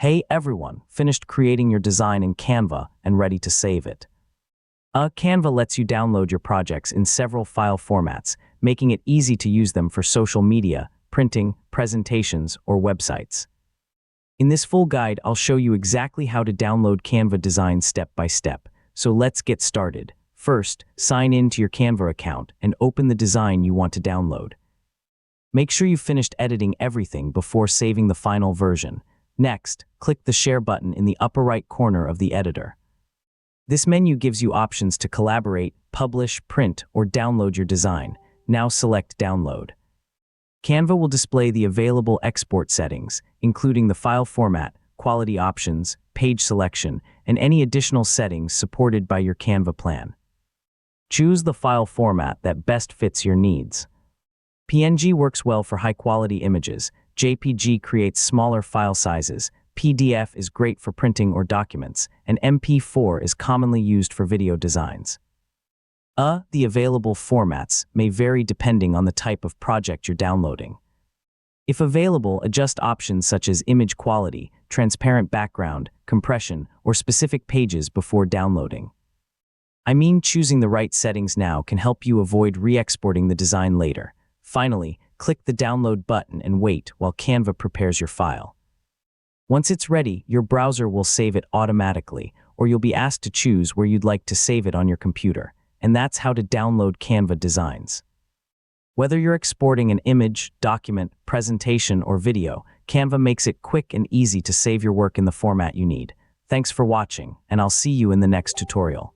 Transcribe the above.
Hey everyone, finished creating your design in Canva and ready to save it. Canva lets you download your projects in several file formats, making it easy to use them for social media, printing, presentations, or websites. In this full guide, I'll show you exactly how to download Canva designs step by step. So let's get started. First, sign in to your Canva account and open the design you want to download. Make sure you've finished editing everything before saving the final version. Next, click the Share button in the upper right corner of the editor. This menu gives you options to collaborate, publish, print, or download your design. Now select Download. Canva will display the available export settings, including the file format, quality options, page selection, and any additional settings supported by your Canva plan. Choose the file format that best fits your needs. PNG works well for high-quality images, JPG creates smaller file sizes, PDF is great for printing or documents, and MP4 is commonly used for video designs. The available formats may vary depending on the type of project you're downloading. If available, adjust options such as image quality, transparent background, compression, or specific pages before downloading. Choosing the right settings now can help you avoid re-exporting the design later. Finally, click the Download button and wait while Canva prepares your file. Once it's ready, your browser will save it automatically, or you'll be asked to choose where you'd like to save it on your computer. And that's how to download Canva designs. Whether you're exporting an image, document, presentation, or video, Canva makes it quick and easy to save your work in the format you need. Thanks for watching, and I'll see you in the next tutorial.